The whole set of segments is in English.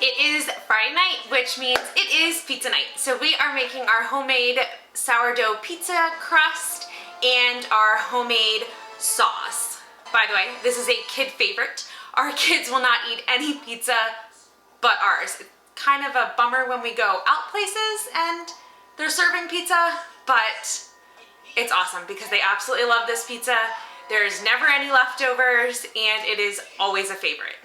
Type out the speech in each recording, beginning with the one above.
It is Friday night, which means it is pizza night. So we are making our homemade sourdough pizza crust and our homemade sauce. By the way, this is a kid favorite. Our kids will not eat any pizza but ours. It's kind of a bummer when we go out places and they're serving pizza, but it's awesome because they absolutely love this pizza. There's never any leftovers and it is always a favorite.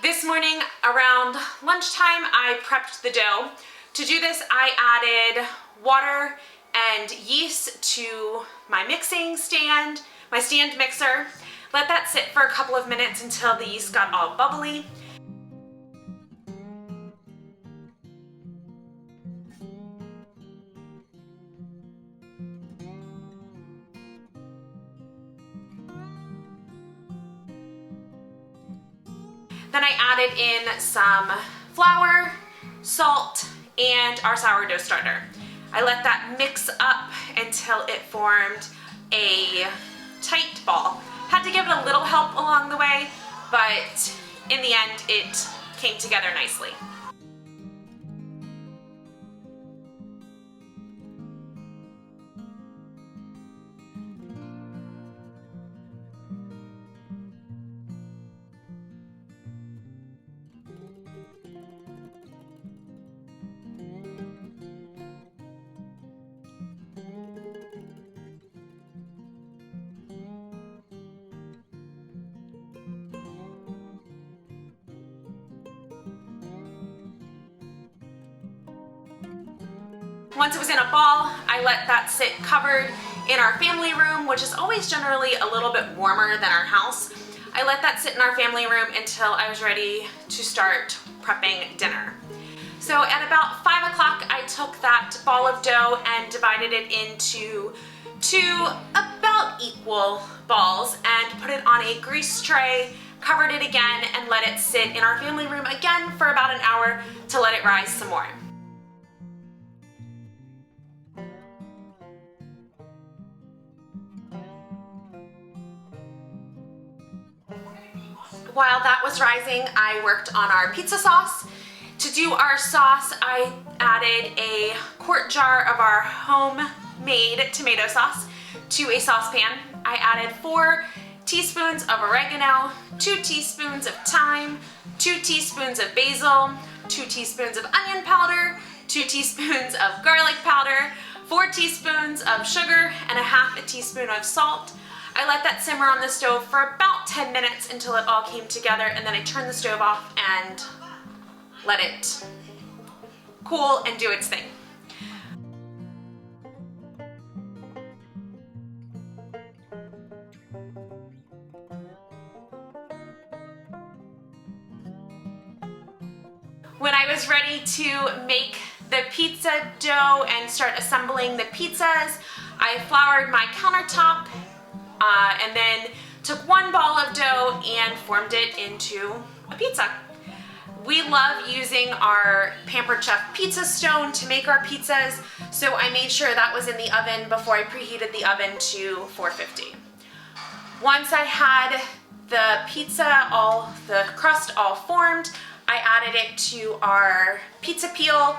This morning around lunchtime, I prepped the dough. To do this, I added water and yeast to my mixing stand, my stand mixer. Let that sit for a couple of minutes until the yeast got all bubbly. Then I added in some flour, salt, and our sourdough starter. I let that mix up until it formed a tight ball. Had to give it a little help along the way, but in the end it came together nicely. Once it was in a ball, I let that sit covered in our family room, which is always generally a little bit warmer than our house. I let that sit in our family room until I was ready to start prepping dinner. So at about 5 o'clock, I took that ball of dough and divided it into two about equal balls and put it on a grease tray, covered it again, and let it sit in our family room again for about an hour to let it rise some more. While that was rising, I worked on our pizza sauce. To do our sauce, I added a quart jar of our homemade tomato sauce to a saucepan. I added 4 teaspoons of oregano, 2 teaspoons of thyme, 2 teaspoons of basil, 2 teaspoons of onion powder, 2 teaspoons of garlic powder, 4 teaspoons of sugar, and a half a teaspoon of salt. I let that simmer on the stove for about 10 minutes until it all came together, and then I turned the stove off and let it cool and do its thing. When I was ready to make the pizza dough and start assembling the pizzas, I floured my countertop and then took one ball of dough and formed it into a pizza. We love using our Pampered Chef pizza stone to make our pizzas, so I made sure that was in the oven before I preheated the oven to 450. Once I had the crust all formed, I added it to our pizza peel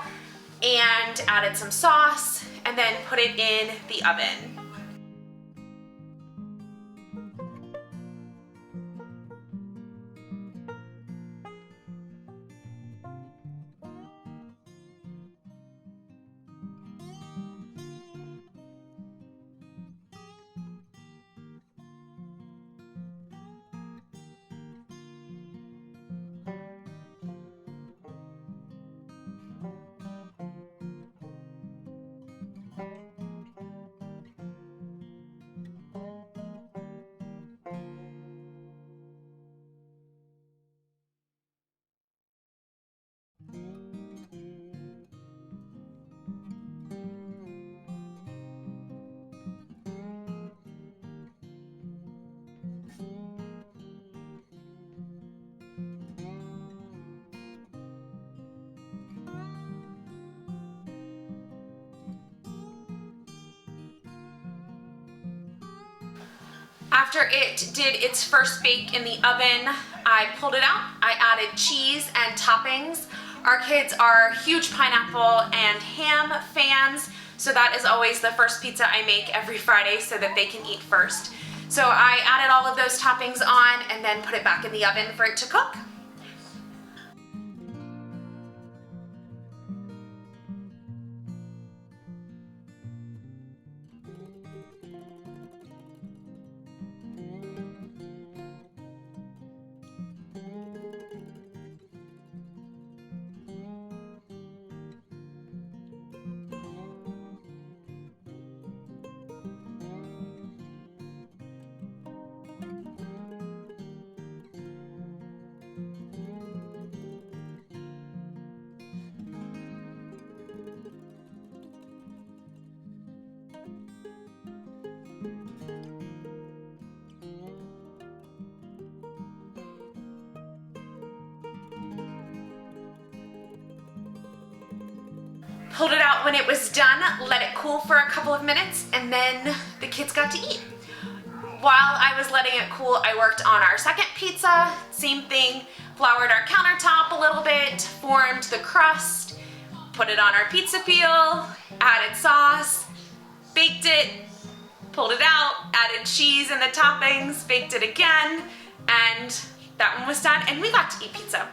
and added some sauce and then put it in the oven. After it did its first bake in the oven, I pulled it out, I added cheese and toppings. Our kids are huge pineapple and ham fans, so that is always the first pizza I make every Friday so that they can eat first. So I added all of those toppings on and then put it back in the oven for it to cook. Pulled it out when it was done, let it cool for a couple of minutes, and then the kids got to eat. While I was letting it cool, I worked on our second pizza. Same thing, floured our countertop a little bit, formed the crust, put it on our pizza peel, added sauce, baked it, pulled it out, added cheese and the toppings, baked it again, and that one was done, and we got to eat pizza.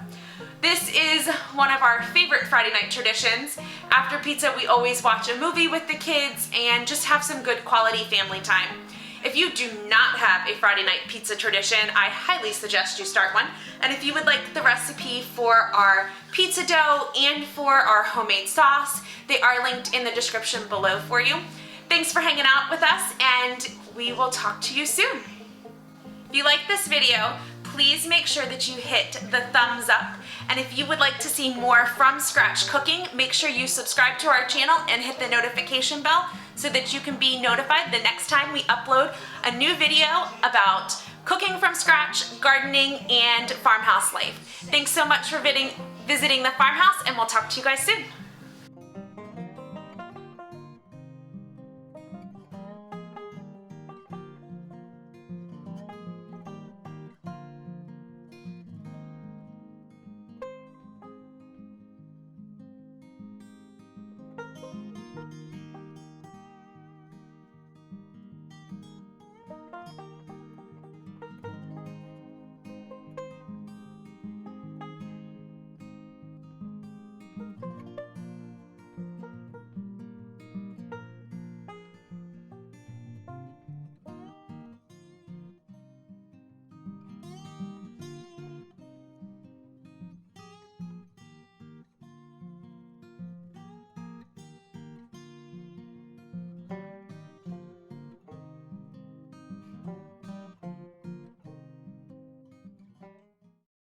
This is one of our favorite Friday night traditions. After pizza, we always watch a movie with the kids and just have some good quality family time. If you do not have a Friday night pizza tradition, I highly suggest you start one. And if you would like the recipe for our pizza dough and for our homemade sauce, they are linked in the description below for you. Thanks for hanging out with us, and we will talk to you soon. If you like this video, please make sure that you hit the thumbs up. And if you would like to see more from scratch cooking, make sure you subscribe to our channel and hit the notification bell so that you can be notified the next time we upload a new video about cooking from scratch, gardening, and farmhouse life. Thanks so much for visiting the farmhouse, and we'll talk to you guys soon.